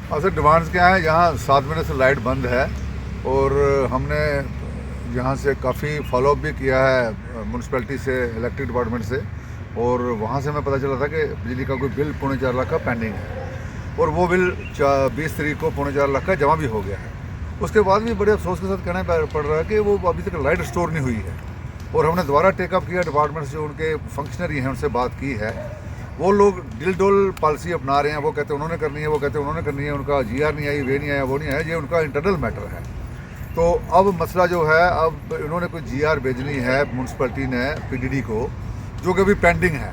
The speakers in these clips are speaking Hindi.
सर डिमांड्स क्या है, यहाँ 7 महीने से लाइट बंद है और हमने यहाँ से काफ़ी फॉलोअप भी किया है म्यूनसिपैलिटी से, इलेक्ट्रिक डिपार्टमेंट से, और वहाँ से हमें पता चला था कि बिजली का कोई बिल 4.25 का पेंडिंग है और वो बिल 20 तारीख को 4.25 का जमा भी हो गया है। उसके बाद भी बड़े अफसोस के साथ कहना पड़ रहा है कि वो अभी तक लाइट स्टोर नहीं हुई है और हमने दोबारा टेकअप किया डिपार्टमेंट से, उनके फंक्शनरी हैं उनसे बात की है। वो लोग डिल डोल पॉलिसी अपना रहे हैं, वो कहते हैं उन्होंने करनी है, वो कहते हैं उन्होंने करनी है, उनका GR नहीं आई, वे नहीं आया, वो नहीं आया, ये उनका इंटरनल मैटर है। तो अब मसला जो है, अब इन्होंने कोई GR भेजनी है म्यूनसिपैलिटी ने PDD को, जो कि अभी पेंडिंग है,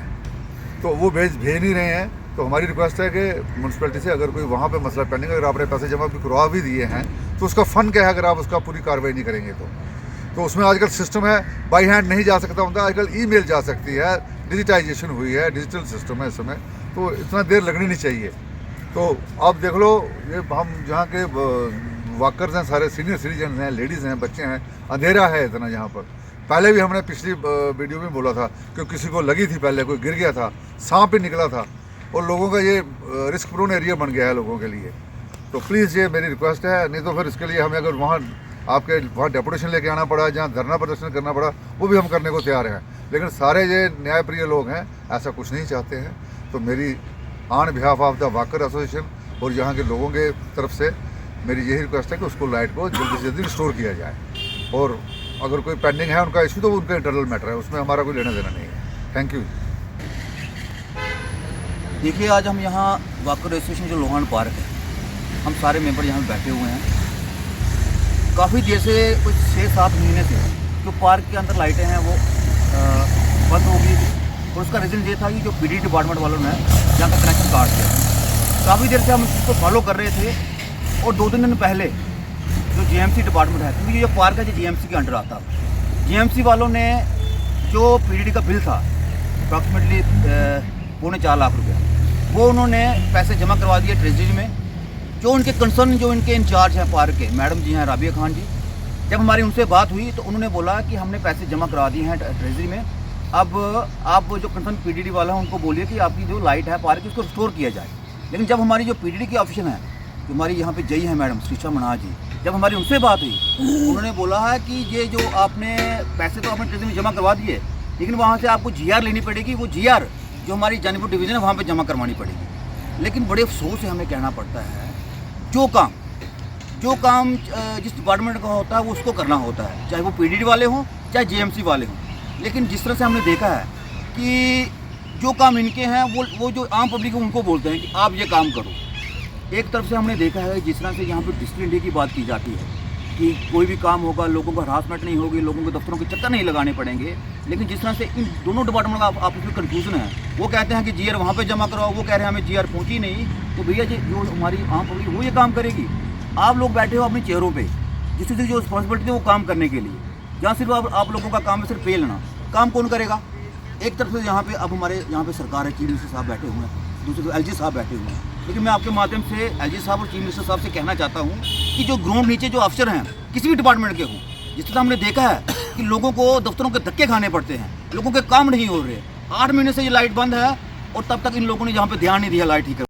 तो वो भेज नहीं रहे हैं। तो हमारी रिक्वेस्ट है कि म्यूनसिपैलिटी से अगर कोई वहाँ पे मसला पेंडिंग, अगर आपने पैसे जमा भी करवा भी दिए हैं तो उसका फ़ंड क्या है, अगर आप उसका पूरी कार्रवाई नहीं करेंगे तो उसमें आजकल सिस्टम है, बाई हैंड नहीं जा सकता होता, आजकल ईमेल जा सकती है, डिजिटाइजेशन हुई है, डिजिटल सिस्टम है इस समय, तो इतना देर लगनी नहीं चाहिए। तो आप देख लो, ये हम जहाँ के वर्कर्स हैं, सारे सीनियर सिटीजन हैं, लेडीज़ हैं, बच्चे हैं, अंधेरा है इतना यहाँ पर। पहले भी हमने पिछली वीडियो में बोला था कि किसी को लगी थी, पहले कोई गिर गया था, सांप भी निकला था, और लोगों का ये रिस्क प्रोन एरिया बन गया है लोगों के लिए। तो प्लीज़ ये मेरी रिक्वेस्ट है, नहीं तो फिर इसके लिए हमें अगर वहाँ आपके वहाँ डेपुटेशन लेके आना पड़ा, जहाँ धरना प्रदर्शन करना पड़ा, वो भी हम करने को तैयार हैं। लेकिन सारे ये न्यायप्रिय लोग हैं, ऐसा कुछ नहीं चाहते हैं। तो मेरी on behalf of the worker association और यहाँ के लोगों के तरफ से मेरी यही रिक्वेस्ट है कि उसको लाइट को जल्दी से जल्दी रिस्टोर किया जाए, और अगर कोई पेंडिंग है उनका इशू, तो उनका इंटरनल मैटर है, उसमें हमारा कोई लेना देना नहीं है। Thank you. देखिए, आज हम यहाँ वर्कर एसोसिएशन जो लोहान पार्क है, हम सारे मेंबर यहाँ बैठे हुए हैं। काफ़ी देर से, कुछ 6-7 महीने से जो पार्क के अंदर लाइटें हैं वो बंद हो गई थी, और उसका रीज़न ये था कि जो PDD डिपार्टमेंट वालों ने यहाँ का कनेक्शन काट दिया। काफ़ी देर से हम इसको फॉलो कर रहे थे, और 2-3 दिन पहले जो GMC डिपार्टमेंट है, क्योंकि ये पार्क है जो GMC के अंडर आता है, GMC वालों ने जो PDD का बिल था अप्रॉक्सीमेटली 4.25 लाख रुपया, वो उन्होंने पैसे जमा करवा दिए ट्रेजरी में। जो उनके कंसर्न, जो इनके इंचार्ज हैं पार्क के, मैडम जी हैं राबिया खान जी, जब हमारी उनसे बात हुई तो उन्होंने बोला कि हमने पैसे जमा करा दिए हैं ट्रेजरी में, अब आप जो कंसर्न PDD वाला है उनको बोलिए कि आपकी जो लाइट है पार्क की उसको रिस्टोर किया जाए। लेकिन जब हमारी जो PDD की ऑफिसर हैं, जो हमारी यहाँ पे जई है मैडम श्रीषा मना जी, जब हमारी उनसे बात हुई, उन्होंने बोला है कि ये जो आपने पैसे तो आपने ट्रेजरी में जमा करवा दिए, लेकिन वहाँ से आपको GR लेनी पड़ेगी, वो GR जो हमारी जानीपुर डिवीज़न है वहाँ पे जमा करवानी पड़ेगी। लेकिन बड़े अफसोस से हमें कहना पड़ता है, जो काम जिस डिपार्टमेंट का होता है वो उसको करना होता है, चाहे वो PDD वाले हों चाहे GMC वाले हों। लेकिन जिस तरह से हमने देखा है कि जो काम इनके हैं वो जो आम पब्लिक है उनको बोलते हैं कि आप ये काम करो। एक तरफ से हमने देखा है जिस तरह से यहाँ पर डिसिप्लिन डे की बात की जाती है कि कोई भी काम होगा, लोगों का हरासमेंट नहीं होगी, लोगों के दफ्तरों के चक्कर नहीं लगाने पड़ेंगे। लेकिन जिस तरह से इन दोनों डिपार्टमेंट का आपस में कन्फ्यूजन है, वो कहते हैं कि GR वहाँ पे जमा कराओ, वो कह रहे हैं हमें GR पहुँची नहीं, तो भैया जी जो हमारी आम पब्लिक वो ये काम करेगी। आप लोग बैठे हो अपनी चेयरों पे, जिससे जो रिस्पॉन्सिबिलिटी है वो काम करने के लिए, जहाँ सिर्फ आप लोगों का काम है सिर्फ पे लेना, काम कौन करेगा? एक तरफ से यहाँ पे अब हमारे यहाँ पे सरकार है, चीफ मिनिस्टर साहब बैठे हुए हैं, दूसरी तरफ LG साहब बैठे हुए हैं। लेकिन मैं आपके माध्यम से LG साहब और चीफ मिनिस्टर साहब से कहना चाहता हूँ कि जो ग्राउंड नीचे जो अफसर हैं किसी भी डिपार्टमेंट के हों, जिस तरह हमने देखा है कि लोगों को दफ्तरों के धक्के खाने पड़ते हैं, लोगों के काम नहीं हो रहे, 8 महीने से ये लाइट बंद है, और तब तक इन लोगों ने यहाँ पे ध्यान नहीं दिया लाइट ठीक